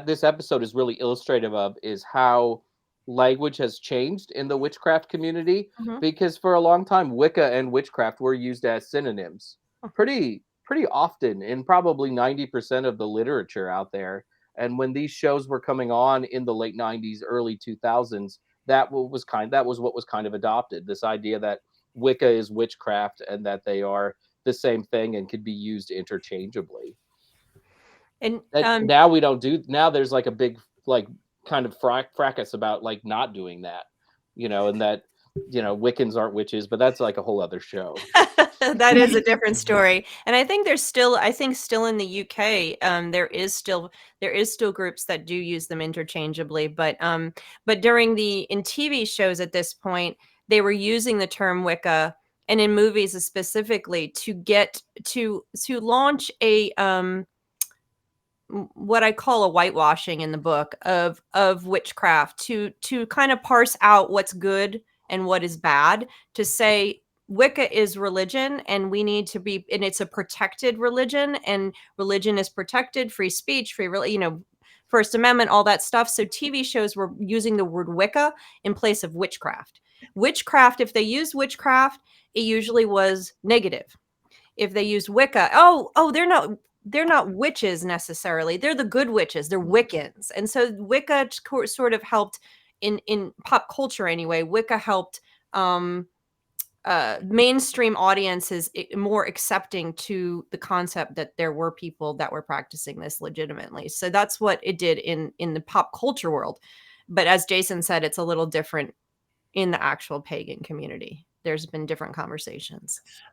this episode is really illustrative of is how language has changed in the witchcraft community, Mhm. because for a long time Wicca and witchcraft were used as synonyms pretty often in probably 90% of the literature out there. And when these shows were coming on in the late 90s, early 2000s, that was what was kind of adopted, this idea that Wicca is witchcraft and that they are the same thing and could be used interchangeably. And And now we don't do now. There's like a big like kind of fracas about like not doing that, and that Wiccans aren't witches, but that's like a whole other show. that is a different story. And I think still in the UK, there is still groups that do use them interchangeably. But during in TV shows at this point, they were using the term Wicca, and in movies specifically to get to launch a what I call a whitewashing in the book of witchcraft, to kind of parse out what's good and what is bad, to say Wicca is religion and we need to be, and it's a protected religion, and religion is protected, free speech, First Amendment, all that stuff. So TV shows were using the word Wicca in place of witchcraft. Witchcraft, if they used witchcraft, it usually was negative. If they used Wicca, they're not witches necessarily. They're the good witches. They're Wiccans. And so Wicca sort of helped in pop culture anyway. Wicca helped mainstream audiences more accepting to the concept that there were people that were practicing this legitimately. So that's what it did in the pop culture world. But as Jason said, it's a little different in the actual pagan community. There's been different conversations.